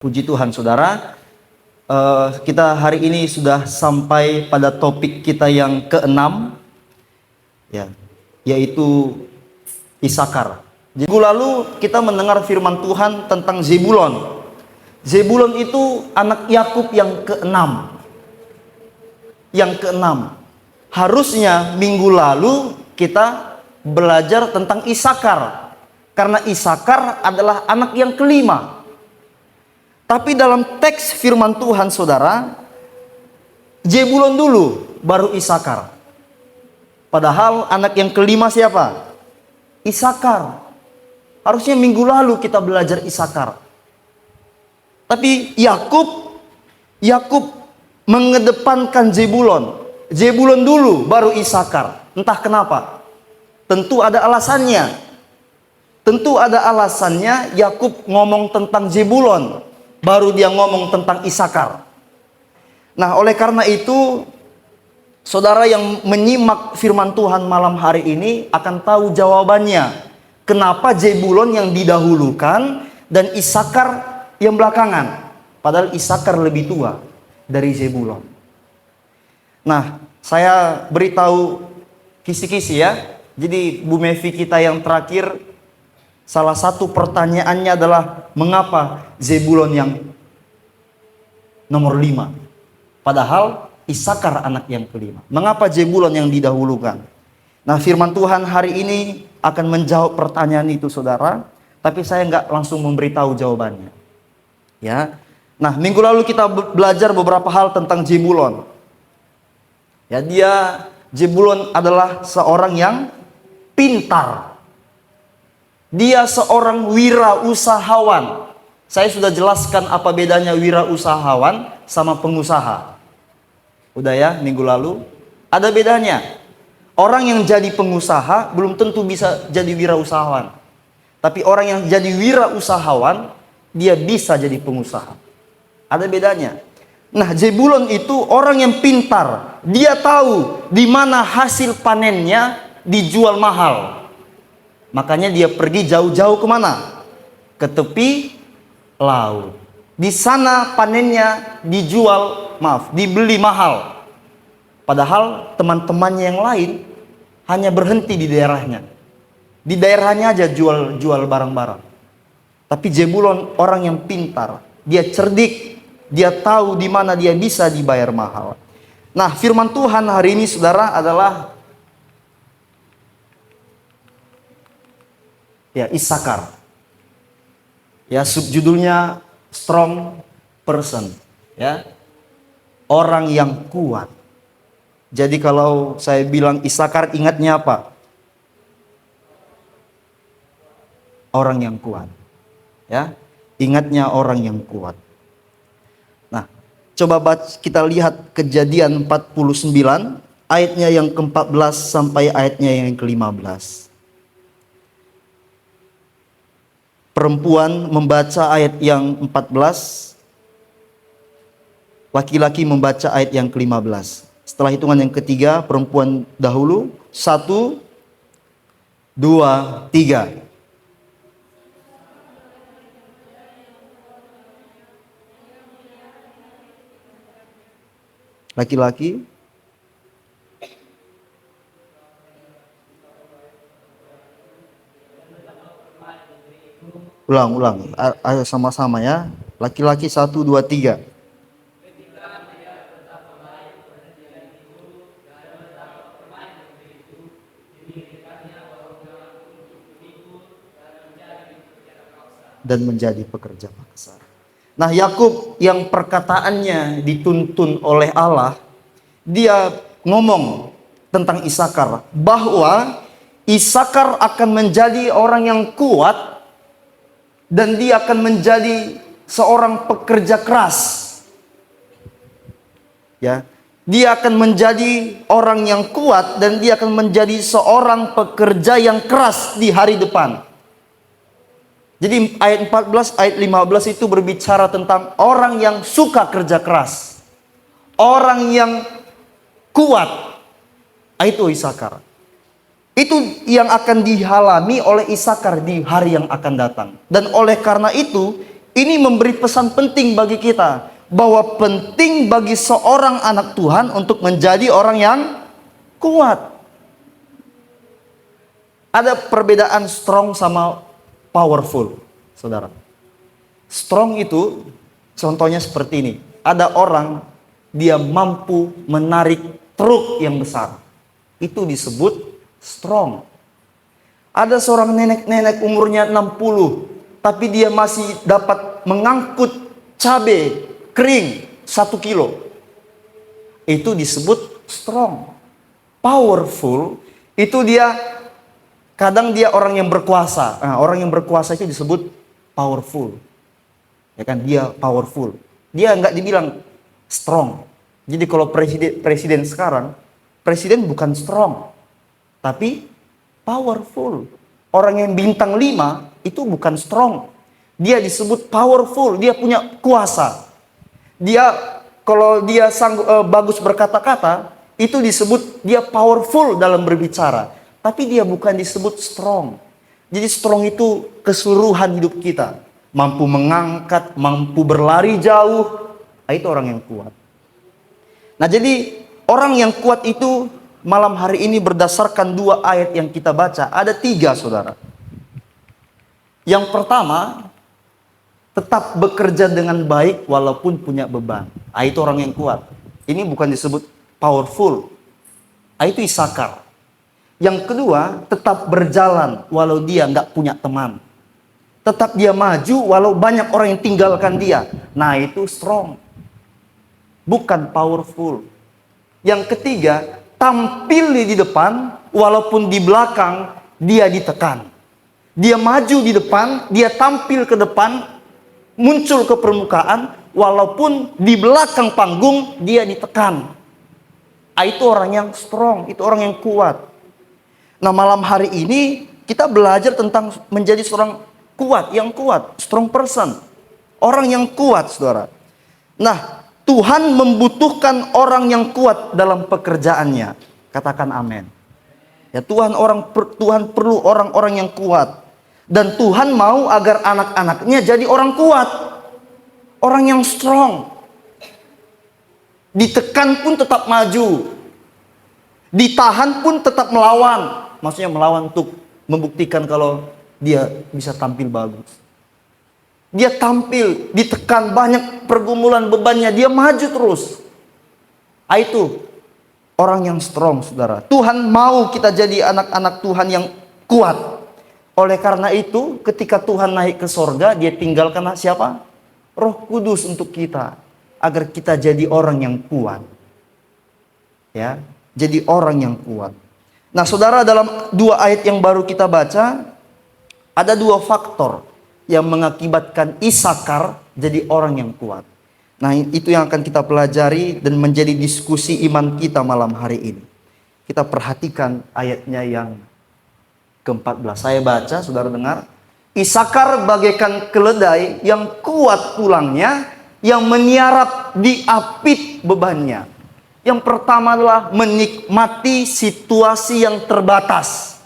Puji Tuhan, saudara. Kita hari ini sudah sampai pada topik kita yang keenam, ya, yaitu Isakar. Minggu lalu kita mendengar firman Tuhan tentang Zebulon. Zebulon itu anak Yakub yang keenam. Yang keenam. Harusnya minggu lalu kita belajar tentang Isakar, karena Isakar adalah anak yang kelima. Tapi dalam teks firman Tuhan, saudara, Zebulon dulu, baru Isakar. Padahal anak yang kelima siapa? Isakar. Harusnya minggu lalu kita belajar Isakar. Tapi Yakub mengedepankan Zebulon. Zebulon dulu, baru Isakar. Entah kenapa. Tentu ada alasannya. Tentu ada alasannya Yakub ngomong tentang Zebulon, baru dia ngomong tentang Isakar. Nah, oleh karena itu, saudara yang menyimak firman Tuhan malam hari ini akan tahu jawabannya. Kenapa Zebulon yang didahulukan dan Isakar yang belakangan? Padahal Isakar lebih tua dari Zebulon. Nah, saya beritahu kisi-kisi ya. Jadi Bu Mevi kita yang terakhir, salah satu pertanyaannya adalah mengapa Zebulon yang nomor 5? Padahal Isakar anak yang kelima. Mengapa Zebulon yang didahulukan? Nah, firman Tuhan hari ini akan menjawab pertanyaan itu, saudara. Tapi saya nggak langsung memberitahu jawabannya. Ya. Nah, minggu lalu kita belajar beberapa hal tentang Zebulon. Ya, Zebulon adalah seorang yang pintar. Dia seorang wirausahawan. Saya sudah jelaskan apa bedanya wirausahawan sama pengusaha. Udah ya, minggu lalu. Ada bedanya. Orang yang jadi pengusaha belum tentu bisa jadi wirausahawan. Tapi orang yang jadi wirausahawan, dia bisa jadi pengusaha. Ada bedanya. Nah, Zebulon itu orang yang pintar. Dia tahu di mana hasil panennya dijual mahal. Makanya dia pergi jauh-jauh kemana? Ke tepi laut. Di sana panennya dibeli mahal. Padahal teman-temannya yang lain hanya berhenti di daerahnya. Di daerahnya aja jual barang-barang. Tapi Zebulon orang yang pintar. Dia cerdik. Dia tahu di mana dia bisa dibayar mahal. Nah, firman Tuhan hari ini, saudara, adalah ya, Isakar. Ya, subjudulnya strong person, ya. Orang yang kuat. Jadi kalau saya bilang Isakar, ingatnya apa? Orang yang kuat. Ya. Ingatnya orang yang kuat. Nah, coba kita lihat Kejadian 49 ayatnya yang ke-14 sampai ayatnya yang ke-15. Perempuan membaca ayat yang 14, laki-laki membaca ayat yang ke-15. Setelah hitungan yang ketiga, perempuan dahulu. 1, 2, 3. Laki-laki. Ulang. Ayo sama-sama ya. Laki-laki 1, 2, 3. Dan menjadi pekerja paksa. Nah, Yakub yang perkataannya dituntun oleh Allah, dia ngomong tentang Isakar, bahwa Isakar akan menjadi orang yang kuat dan dia akan menjadi seorang pekerja keras. Ya, dia akan menjadi orang yang kuat dan dia akan menjadi seorang pekerja yang keras di hari depan. Jadi ayat 14, ayat 15 itu berbicara tentang orang yang suka kerja keras. Orang yang kuat. Itu Isakar. Itu yang akan dialami oleh Isakar di hari yang akan datang. Dan oleh karena itu Ini memberi pesan penting bagi kita, bahwa penting bagi seorang anak Tuhan untuk menjadi orang yang kuat. Ada perbedaan strong sama powerful, saudara. Strong itu contohnya seperti ini. Ada orang, dia mampu menarik truk yang besar. Itu disebut strong. Ada seorang nenek-nenek umurnya 60, tapi dia masih dapat mengangkut cabai kering 1 kilo. Itu disebut strong. Powerful itu dia, kadang dia orang yang berkuasa. Nah, orang yang berkuasa itu disebut powerful. Ya kan, dia powerful. Dia nggak dibilang strong. Jadi kalau presiden sekarang, presiden bukan strong, tapi powerful. Orang yang bintang 5 itu bukan strong. Dia disebut powerful, dia punya kuasa. Dia kalau dia bagus berkata-kata, itu disebut dia powerful dalam berbicara. Tapi dia bukan disebut strong. Jadi strong itu keseluruhan hidup kita. Mampu mengangkat, mampu berlari jauh. Nah, itu orang yang kuat. Nah, jadi orang yang kuat itu malam hari ini berdasarkan 2 ayat yang kita baca, ada 3, saudara. Yang pertama, tetap bekerja dengan baik walaupun punya beban. Ah, itu orang yang kuat. Ini bukan disebut powerful. Ah, itu Isakar. Yang kedua, tetap berjalan walau dia nggak punya teman. Tetap dia maju walau banyak orang yang tinggalkan dia. Nah, itu strong. Bukan powerful. Yang ketiga, tampil di depan walaupun di belakang dia ditekan. Dia maju di depan, dia tampil ke depan, muncul ke permukaan, walaupun di belakang panggung dia ditekan. Ah, itu orang yang strong, itu orang yang kuat. Nah, malam hari ini kita belajar tentang menjadi seorang kuat, yang kuat, strong person. Orang yang kuat, saudara. Nah, Tuhan membutuhkan orang yang kuat dalam pekerjaannya. Katakan amin. Ya, Tuhan perlu orang-orang yang kuat. Dan Tuhan mau agar anak-anaknya jadi orang kuat. Orang yang strong. Ditekan pun tetap maju. Ditahan pun tetap melawan. Maksudnya melawan untuk membuktikan kalau dia bisa tampil bagus. Dia tampil, ditekan banyak pergumulan bebannya, dia maju terus. Itu orang yang strong, saudara. Tuhan mau kita jadi anak-anak Tuhan yang kuat. Oleh karena itu, ketika Tuhan naik ke sorga, dia tinggalkan siapa? Roh Kudus untuk kita. Agar kita jadi orang yang kuat. Ya, jadi orang yang kuat. Nah, saudara, dalam 2 ayat yang baru kita baca, ada 2 faktor yang mengakibatkan Isakar jadi orang yang kuat. Nah, itu yang akan kita pelajari dan menjadi diskusi iman kita malam hari ini. Kita perhatikan ayatnya yang ke-14. Saya baca, saudara dengar. Isakar bagaikan keledai yang kuat tulangnya, yang meniarap di apit bebannya. Yang pertama adalah menikmati situasi yang terbatas.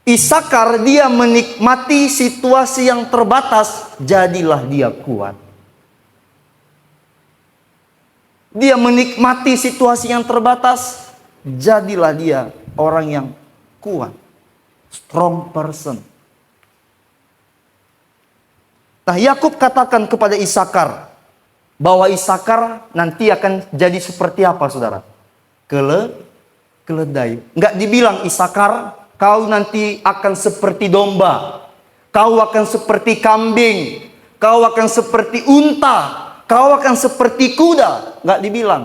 Isakar dia menikmati situasi yang terbatas, jadilah dia kuat. Dia menikmati situasi yang terbatas, jadilah dia orang yang kuat. Strong person. Nah, Yakub katakan kepada Isakar bahwa Isakar nanti akan jadi seperti apa, saudara? Keledai. Enggak dibilang Isakar, kau nanti akan seperti domba, kau akan seperti kambing, kau akan seperti unta, kau akan seperti kuda. Enggak dibilang.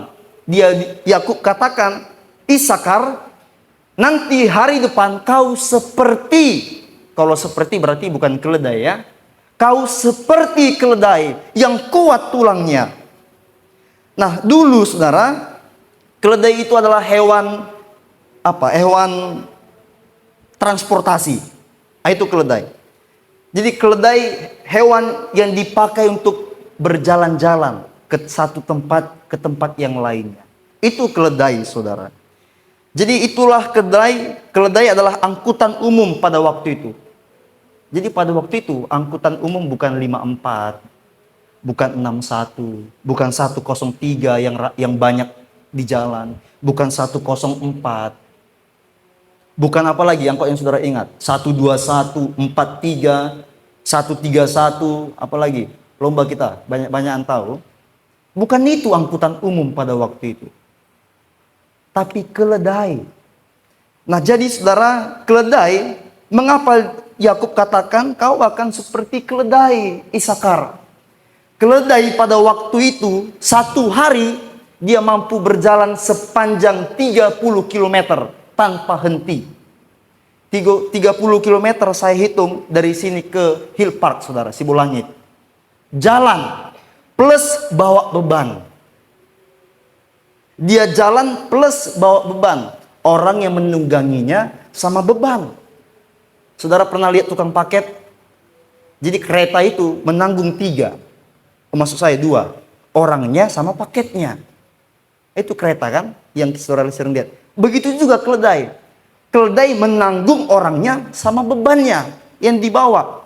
Yakub katakan, Isakar, nanti hari depan kau seperti, kalau seperti berarti bukan keledai ya. Kau seperti keledai yang kuat tulangnya. Nah, dulu saudara, keledai itu adalah hewan Hewan transportasi. Itu keledai. Jadi keledai hewan yang dipakai untuk berjalan-jalan ke satu tempat ke tempat yang lainnya. Itu keledai, saudara. Jadi itulah keledai adalah angkutan umum pada waktu itu. Jadi pada waktu itu angkutan umum bukan 54, bukan 61, bukan 103 yang banyak di jalan, bukan 104, bukan apa lagi angkot yang saudara ingat, 121, 43, 131, apa lagi? Lomba kita, banyak-banyak tahu. Bukan itu angkutan umum pada waktu itu. Tapi keledai. Nah, jadi saudara, keledai, mengapa Yakub katakan kau akan seperti keledai Isakar? Keledai pada waktu itu, satu hari dia mampu berjalan sepanjang 30 km tanpa henti. 30 km saya hitung dari sini ke Hill Park, saudara, Sibolangit. Jalan plus bawa beban. Dia jalan plus bawa beban. Orang yang menungganginya sama beban. Saudara pernah lihat tukang paket? Jadi kereta itu menanggung 3. Maksud saya 2. Orangnya sama paketnya. Itu kereta kan? Yang saudara sering lihat. Begitu juga keledai. Keledai menanggung orangnya sama bebannya yang dibawa.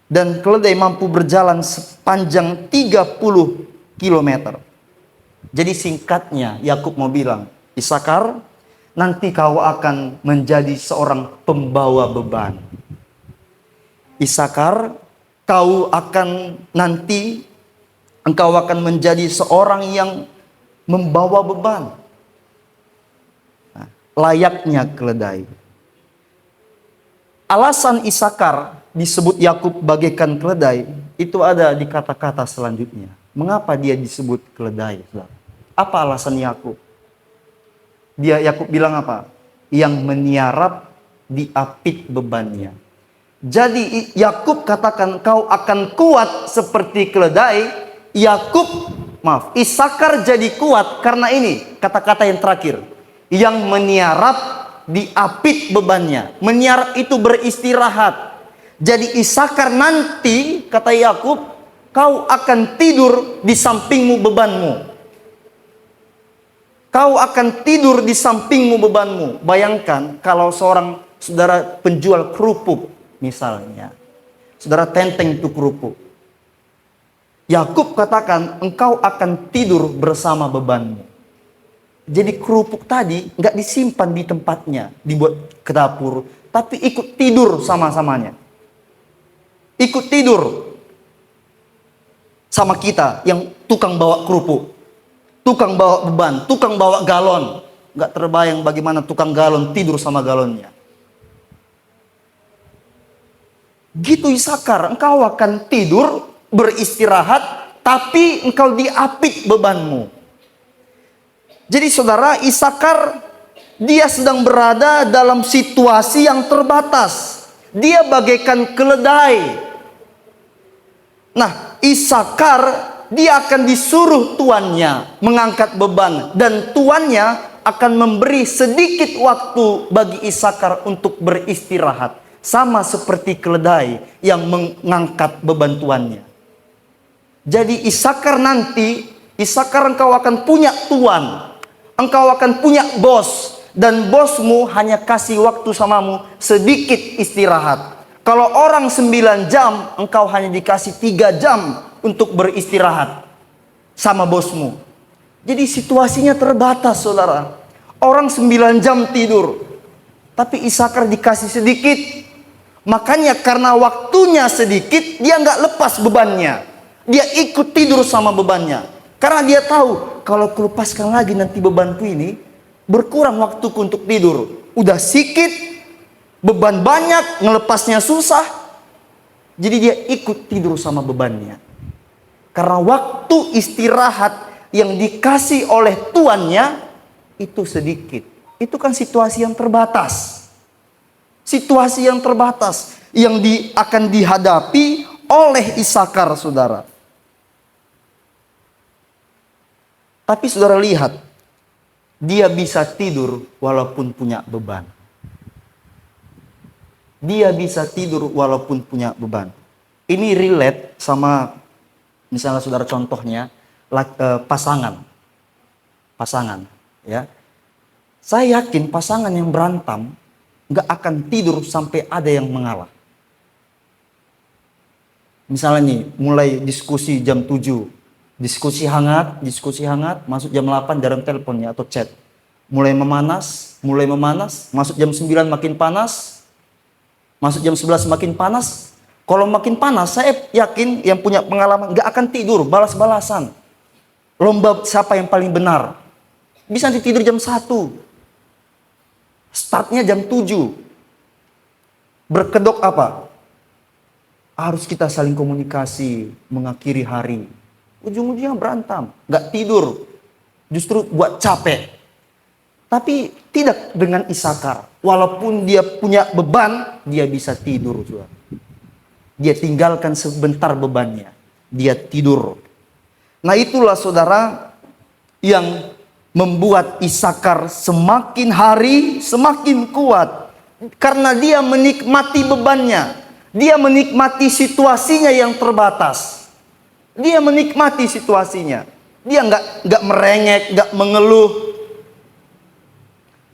Dan keledai mampu berjalan sepanjang 30 km. Jadi singkatnya Yakub mau bilang, Isakar, nanti kau akan menjadi seorang pembawa beban. Isakar, engkau akan menjadi seorang yang membawa beban. Nah, layaknya keledai. Alasan Isakar disebut Yakub bagaikan keledai, itu ada di kata-kata selanjutnya. Mengapa dia disebut keledai? Apa alasan Yakub? Yakub bilang apa? Yang meniarap diapit bebannya. Jadi Yakub katakan kau akan kuat seperti keledai. Isakar jadi kuat karena ini kata-kata yang terakhir. Yang meniarap diapit bebannya. Meniarap itu beristirahat. Jadi Isakar nanti, kata Yakub, kau akan tidur di sampingmu bebanmu. Kau akan tidur di sampingmu bebanmu. Bayangkan kalau seorang saudara penjual kerupuk misalnya. Saudara tenteng itu kerupuk. Yakub katakan engkau akan tidur bersama bebanmu. Jadi kerupuk tadi nggak disimpan di tempatnya, dibuat ke dapur, tapi ikut tidur sama-samanya. Ikut tidur sama kita yang tukang bawa kerupuk. Tukang bawa beban, tukang bawa galon. Gak terbayang bagaimana tukang galon tidur sama galonnya. Gitu Isakar, engkau akan tidur, beristirahat, tapi engkau diapit bebanmu. Jadi saudara, Isakar, dia sedang berada dalam situasi yang terbatas. Dia bagaikan keledai. Nah, Isakar, dia akan disuruh tuannya mengangkat beban. Dan tuannya akan memberi sedikit waktu bagi Isakar untuk beristirahat. Sama seperti keledai yang mengangkat beban tuannya. Jadi Isakar nanti, Isakar engkau akan punya tuan. Engkau akan punya bos. Dan bosmu hanya kasih waktu samamu sedikit istirahat. Kalau orang 9 jam, engkau hanya dikasih 3 jam untuk beristirahat sama bosmu. Jadi situasinya terbatas, saudara. Orang 9 jam tidur, tapi Isakar dikasih sedikit. Makanya karena waktunya sedikit, dia nggak lepas bebannya. Dia ikut tidur sama bebannya. Karena dia tahu, kalau kulepaskan lagi nanti bebanku ini, berkurang waktuku untuk tidur. Udah sedikit, beban banyak, ngelepasnya susah. Jadi dia ikut tidur sama bebannya. Karena waktu istirahat yang dikasih oleh tuannya itu sedikit. Itu kan situasi yang terbatas. Situasi yang terbatas yang akan dihadapi oleh Isakar, saudara. Tapi saudara lihat, dia bisa tidur walaupun punya beban. Dia bisa tidur walaupun punya beban. Ini relate sama, misalnya saudara contohnya, pasangan. Pasangan, ya. Saya yakin pasangan yang berantem nggak akan tidur sampai ada yang mengalah. Misalnya nih, mulai diskusi jam 7. Diskusi hangat, masuk jam 8 jarang teleponnya atau chat. Mulai memanas, masuk jam 9 makin panas, masuk jam 11 makin panas. Kalau makin panas, saya yakin yang punya pengalaman gak akan tidur, balas-balasan. Lomba siapa yang paling benar. Bisa nanti tidur jam 1. Startnya jam 7. Berkedok apa? Harus kita saling komunikasi, mengakhiri hari. Ujung-ujungnya berantem, gak tidur. Justru buat capek. Tapi tidak dengan Isakar. Walaupun dia punya beban, dia bisa tidur juga. Dia tinggalkan sebentar bebannya. Dia tidur. Nah itulah saudara yang membuat Isakar semakin hari semakin kuat. Karena dia menikmati bebannya. Dia menikmati situasinya yang terbatas. Dia menikmati situasinya. Dia nggak merengek, nggak mengeluh.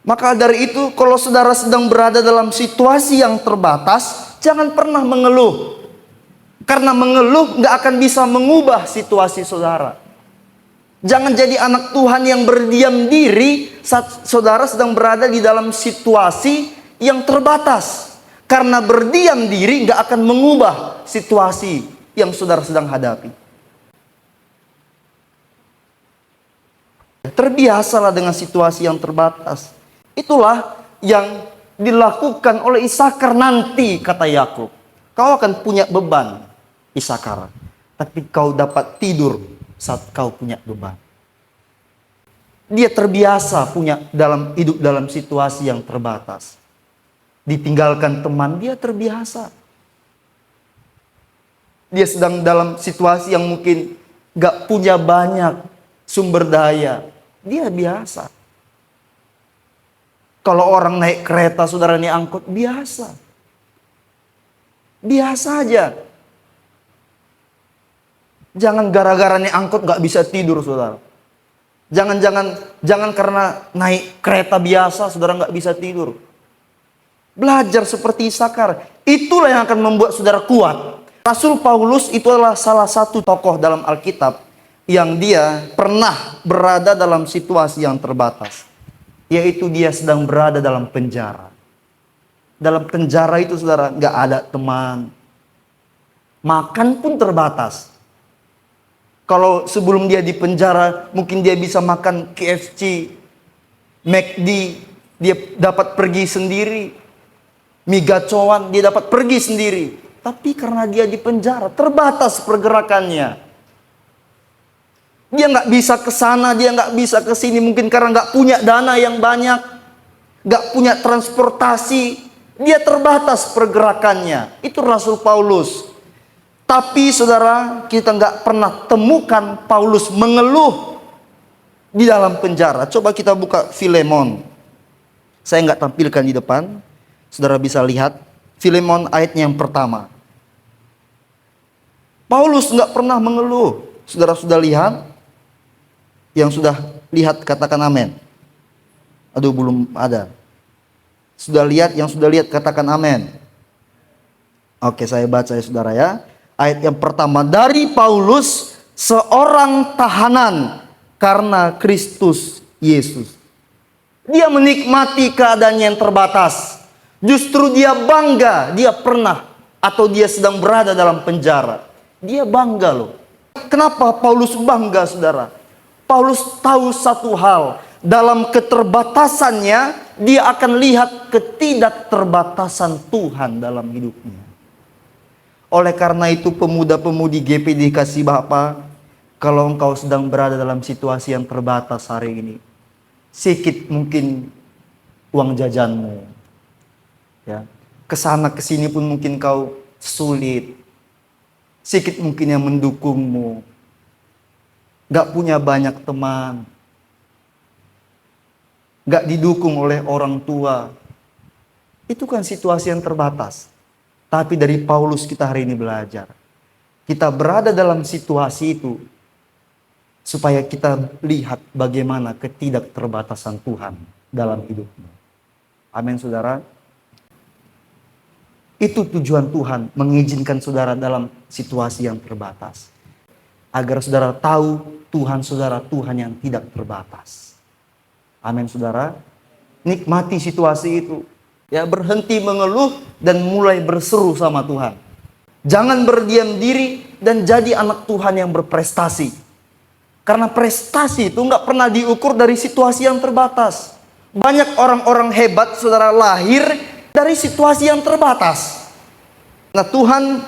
Maka dari itu, kalau saudara sedang berada dalam situasi yang terbatas, jangan pernah mengeluh. Karena mengeluh nggak akan bisa mengubah situasi saudara. Jangan jadi anak Tuhan yang berdiam diri saat saudara sedang berada di dalam situasi yang terbatas. Karena berdiam diri nggak akan mengubah situasi yang saudara sedang hadapi. Terbiasalah dengan situasi yang terbatas. Itulah yang dilakukan oleh Isakar nanti, kata Yakub. Kau akan punya beban, Isakar. Tapi kau dapat tidur saat kau punya beban. Dia terbiasa hidup dalam situasi yang terbatas. Ditinggalkan teman, dia terbiasa. Dia sedang dalam situasi yang mungkin gak punya banyak sumber daya. Dia biasa. Kalau orang naik kereta, saudara naik angkot, biasa. Biasa aja. Jangan gara-gara naik angkot gak bisa tidur, saudara. Jangan karena naik kereta biasa, saudara gak bisa tidur. Belajar seperti Isakar. Itulah yang akan membuat saudara kuat. Rasul Paulus itu adalah salah satu tokoh dalam Alkitab yang dia pernah berada dalam situasi yang terbatas. Yaitu dia sedang berada dalam penjara. Dalam penjara itu saudara gak ada teman. Makan pun terbatas. Kalau sebelum dia di penjara mungkin dia bisa makan KFC, McD, dia dapat pergi sendiri. Mie gacoan dia dapat pergi sendiri. Tapi karena dia di penjara terbatas pergerakannya. Dia nggak bisa ke sana, dia nggak bisa ke sini mungkin karena nggak punya dana yang banyak, nggak punya transportasi, dia terbatas pergerakannya. Itu Rasul Paulus. Tapi saudara, kita nggak pernah temukan Paulus mengeluh di dalam penjara. Coba kita buka Filemon. Saya nggak tampilkan di depan, saudara bisa lihat Filemon ayatnya yang pertama. Paulus nggak pernah mengeluh. Saudara sudah lihat? Yang sudah lihat katakan amin. Aduh belum ada. Sudah lihat, yang sudah lihat katakan amin. Oke, saya baca ya saudara ya. Ayat yang pertama, dari Paulus, seorang tahanan karena Kristus Yesus. Dia menikmati keadaan yang terbatas. Justru dia bangga, dia pernah atau dia sedang berada dalam penjara. Dia bangga loh. Kenapa Paulus bangga saudara? Paulus tahu satu hal, dalam keterbatasannya dia akan lihat ketidakterbatasan Tuhan dalam hidupnya. Oleh karena itu pemuda-pemudi GPD Kasih Bapa, kalau engkau sedang berada dalam situasi yang terbatas hari ini, sedikit mungkin uang jajanmu, ya, kesana kesini pun mungkin kau sulit, sedikit mungkin yang mendukungmu. Gak punya banyak teman. Gak didukung oleh orang tua. Itu kan situasi yang terbatas. Tapi dari Paulus kita hari ini belajar. Kita berada dalam situasi itu. Supaya kita lihat bagaimana ketidakterbatasan Tuhan dalam hidupnya. Amin saudara. Itu tujuan Tuhan mengizinkan saudara dalam situasi yang terbatas. Agar saudara tahu Tuhan saudara Tuhan yang tidak terbatas. Amin saudara. Nikmati situasi itu. Ya, berhenti mengeluh dan mulai berseru sama Tuhan. Jangan berdiam diri dan jadi anak Tuhan yang berprestasi. Karena prestasi itu nggak pernah diukur dari situasi yang terbatas. Banyak orang-orang hebat saudara lahir dari situasi yang terbatas. Nah, Tuhan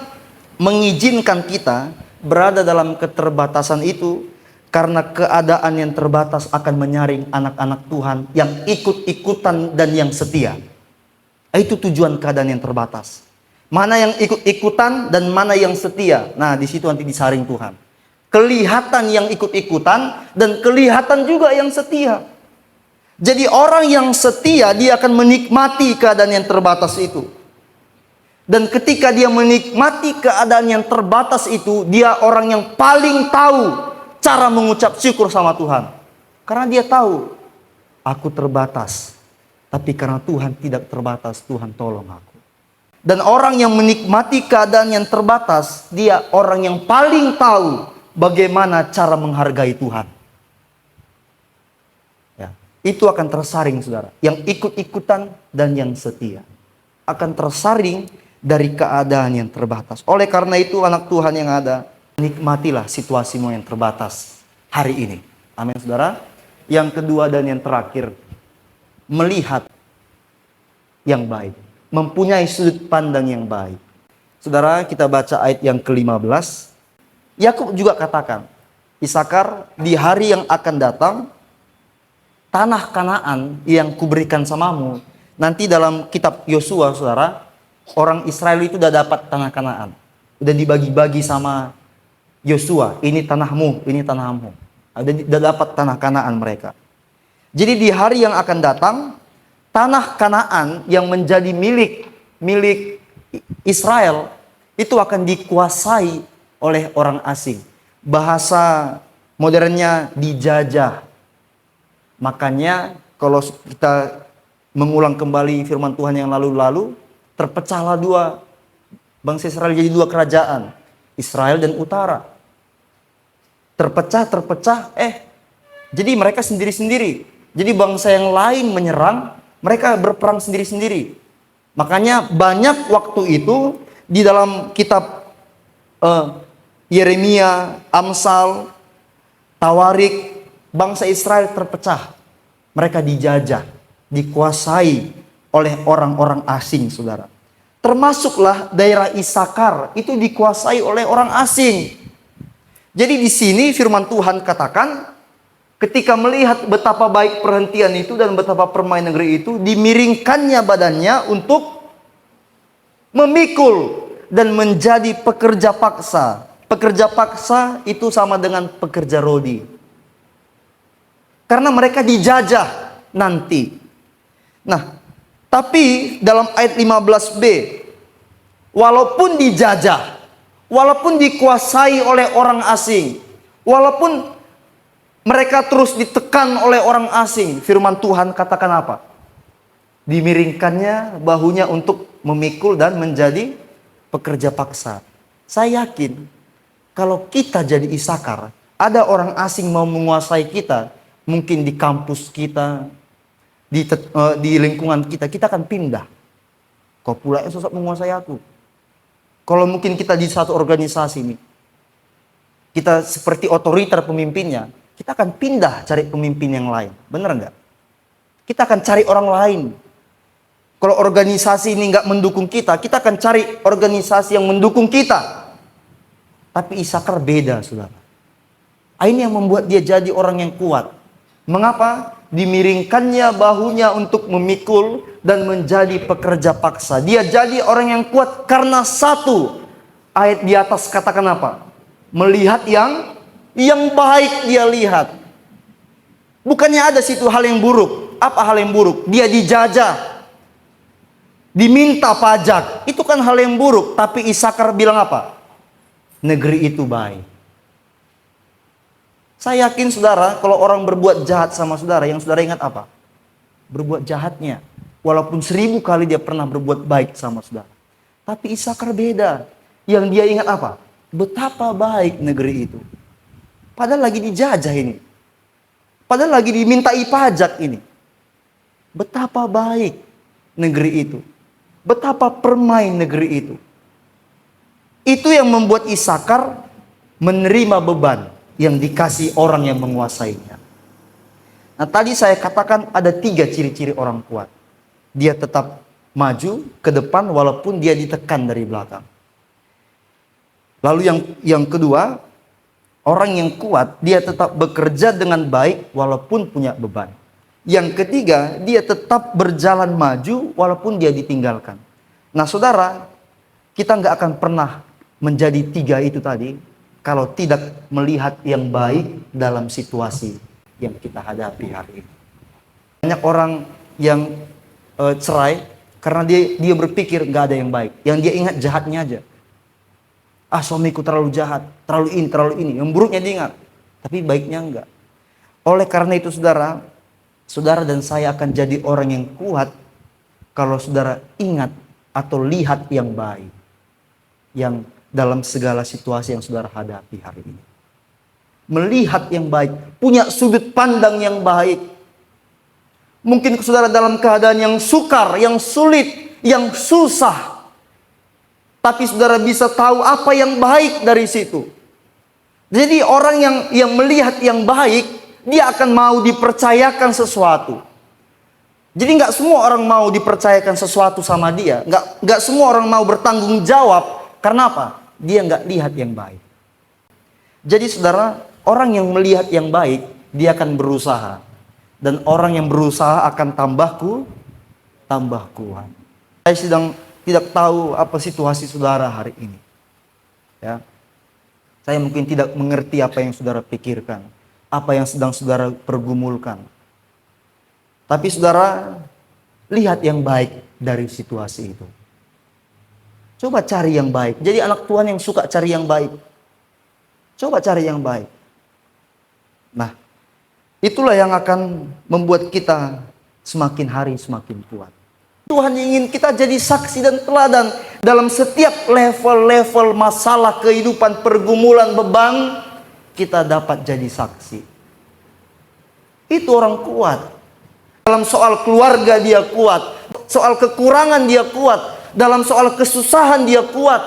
mengizinkan kita berada dalam keterbatasan itu karena keadaan yang terbatas akan menyaring anak-anak Tuhan yang ikut-ikutan dan yang setia. Itu tujuan keadaan yang terbatas. Mana yang ikut-ikutan dan mana yang setia. Nah, di situ nanti disaring Tuhan. Kelihatan yang ikut-ikutan dan kelihatan juga yang setia. Jadi orang yang setia dia akan menikmati keadaan yang terbatas itu. Dan ketika dia menikmati keadaan yang terbatas itu, dia orang yang paling tahu cara mengucap syukur sama Tuhan. Karena dia tahu, aku terbatas. Tapi karena Tuhan tidak terbatas, Tuhan tolong aku. Dan orang yang menikmati keadaan yang terbatas, dia orang yang paling tahu bagaimana cara menghargai Tuhan. Ya, itu akan tersaring saudara. Yang ikut-ikutan dan yang setia akan tersaring dari keadaan yang terbatas. Oleh karena itu anak Tuhan yang ada, nikmatilah situasimu yang terbatas hari ini. Amin saudara. Yang kedua dan yang terakhir, melihat yang baik. Mempunyai sudut pandang yang baik. Saudara, kita baca ayat yang ke-15. Yakub juga katakan, Isakar, di hari yang akan datang, tanah Kanaan yang kuberikan samamu. Nanti dalam kitab Yosua saudara, orang Israel itu udah dapat tanah Kanaan. Udah dibagi-bagi sama Yosua. Ini tanahmu, ini tanahmu. Udah dapat tanah Kanaan mereka. Jadi di hari yang akan datang, tanah Kanaan yang menjadi milik Israel itu akan dikuasai oleh orang asing. Bahasa modernnya dijajah. Makanya kalau kita mengulang kembali firman Tuhan yang lalu-lalu, terpecahlah dua bangsa Israel jadi dua kerajaan, Israel dan utara. Terpecah, jadi mereka sendiri-sendiri. Jadi bangsa yang lain menyerang, mereka berperang sendiri-sendiri. Makanya banyak waktu itu di dalam kitab Yeremia, Amsal, Tawarik, bangsa Israel terpecah. Mereka dijajah, dikuasai oleh orang-orang asing, saudara. Termasuklah daerah Isakar itu dikuasai oleh orang asing. Jadi di sini firman Tuhan katakan, ketika melihat betapa baik perhentian itu dan betapa permai negeri itu, dimiringkannya badannya untuk memikul dan menjadi pekerja paksa. Pekerja paksa itu sama dengan pekerja rodi. Karena mereka dijajah nanti. Nah, tapi dalam ayat 15b, walaupun dijajah, walaupun dikuasai oleh orang asing, walaupun mereka terus ditekan oleh orang asing, firman Tuhan katakan apa? Dimiringkannya bahunya untuk memikul dan menjadi pekerja paksa. Saya yakin kalau kita jadi Isakar, ada orang asing mau menguasai kita, mungkin di kampus kita, di lingkungan kita akan pindah. Kok pula yang sosok menguasai aku? Kalau mungkin kita di satu organisasi nih, kita seperti otoriter pemimpinnya, kita akan pindah cari pemimpin yang lain. Bener nggak? Kita akan cari orang lain. Kalau organisasi ini nggak mendukung kita akan cari organisasi yang mendukung kita. Tapi Isakar beda, saudara. Ini yang membuat dia jadi orang yang kuat. Mengapa? Dimiringkannya bahunya untuk memikul dan menjadi pekerja paksa. Dia jadi orang yang kuat karena satu. Ayat di atas katakan apa? Melihat yang baik dia lihat. Bukannya ada situ hal yang buruk. Apa hal yang buruk? Dia dijajah, diminta pajak. Itu kan hal yang buruk. Tapi Isakar bilang apa? Negeri itu baik. Saya yakin saudara, kalau orang berbuat jahat sama saudara, yang saudara ingat apa? Berbuat jahatnya. Walaupun 1000 kali dia pernah berbuat baik sama saudara. Tapi Isakar beda. Yang dia ingat apa? Betapa baik negeri itu. Padahal lagi dijajah ini. Padahal lagi dimintai pajak ini. Betapa baik negeri itu. Betapa permain negeri itu. Itu yang membuat Isakar menerima beban yang dikasih orang yang menguasainya. Nah, tadi saya katakan ada 3 ciri-ciri orang kuat. Dia tetap maju ke depan walaupun dia ditekan dari belakang. Lalu yang kedua, orang yang kuat, dia tetap bekerja dengan baik walaupun punya beban. Yang ketiga, dia tetap berjalan maju walaupun dia ditinggalkan. Nah saudara, kita nggak akan pernah menjadi 3 itu tadi kalau tidak melihat yang baik dalam situasi yang kita hadapi hari ini. Banyak orang yang cerai karena dia berpikir nggak ada yang baik. Yang dia ingat jahatnya aja. Ah, suamiku terlalu jahat, terlalu ini. Yang buruknya dia ingat, tapi baiknya enggak. Oleh karena itu saudara dan saya akan jadi orang yang kuat kalau saudara ingat atau lihat yang baik. Yang dalam segala situasi yang saudara hadapi hari ini. Melihat yang baik, punya sudut pandang yang baik. Mungkin saudara dalam keadaan yang sukar, yang sulit, yang susah. Tapi saudara bisa tahu apa yang baik dari situ. Jadi orang yang melihat yang baik, dia akan mau dipercayakan sesuatu. Jadi nggak semua orang mau dipercayakan sesuatu sama dia. Nggak semua orang mau bertanggung jawab. Karena apa? Dia nggak lihat yang baik. Jadi saudara, orang yang melihat yang baik, dia akan berusaha. Dan orang yang berusaha akan tambah kuat. Saya sedang tidak tahu apa situasi saudara hari ini. Ya. Saya mungkin tidak mengerti apa yang saudara pikirkan. Apa yang sedang saudara pergumulkan. Tapi saudara, lihat yang baik dari situasi itu. Coba cari yang baik. Jadi anak Tuhan yang suka cari yang baik. Coba cari yang baik. Nah, itulah yang akan membuat kita semakin hari semakin kuat. Tuhan ingin kita jadi saksi dan teladan dalam setiap level-level masalah kehidupan, pergumulan, beban, kita dapat jadi saksi. Itu orang kuat. Dalam soal keluarga dia kuat, soal kekurangan dia kuat, dalam soal kesusahan dia kuat,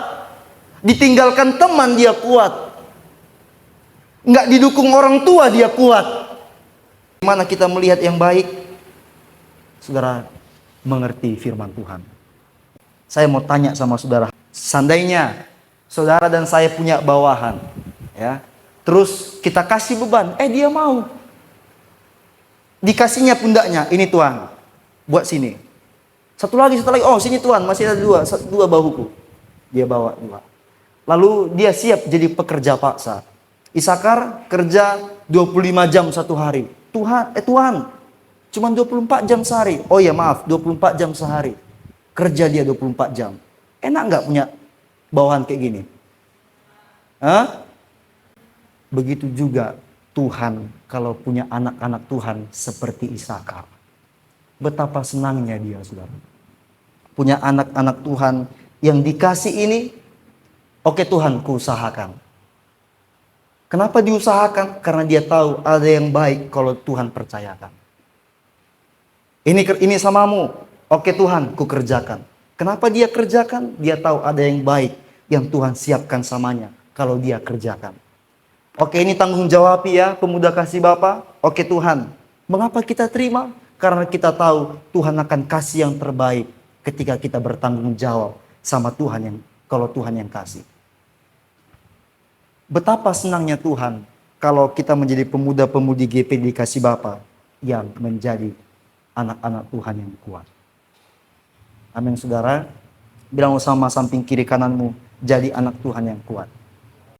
ditinggalkan teman dia kuat, nggak didukung orang tua dia kuat. Gimana kita melihat yang baik? Saudara, mengerti firman Tuhan. Saya mau tanya sama saudara, seandainya saudara dan saya punya bawahan, ya, terus kita kasih beban, dia mau. Dikasihnya pundaknya, ini Tuhan, buat sini. Satu lagi, oh sini Tuhan, masih ada dua bahuku. Dia bawa 2. Lalu dia siap jadi pekerja paksa. Isakar kerja 25 jam satu hari. Tuhan, cuma 24 jam sehari. Oh ya maaf, 24 jam sehari. Kerja dia 24 jam. Enak nggak punya bawahan kayak gini? Hah? Begitu juga Tuhan kalau punya anak-anak Tuhan seperti Isakar. Betapa senangnya dia, saudara. Punya anak-anak Tuhan yang dikasih ini. Oke Tuhan, kuusahakan. Kenapa diusahakan? Karena dia tahu ada yang baik kalau Tuhan percayakan. Ini samamu. Oke Tuhan, ku kerjakan. Kenapa dia kerjakan? Dia tahu ada yang baik yang Tuhan siapkan samanya kalau dia kerjakan. Oke, ini tanggung jawab ya pemuda kasih Bapa. Oke Tuhan. Mengapa kita terima? Karena kita tahu Tuhan akan kasih yang terbaik ketika kita bertanggung jawab sama Tuhan kalau Tuhan yang kasih. Betapa senangnya Tuhan kalau kita menjadi pemuda-pemudi GP dikasih Bapa yang menjadi anak-anak Tuhan yang kuat. Amin saudara. Bilang sama samping kiri kananmu, jadi anak Tuhan yang kuat.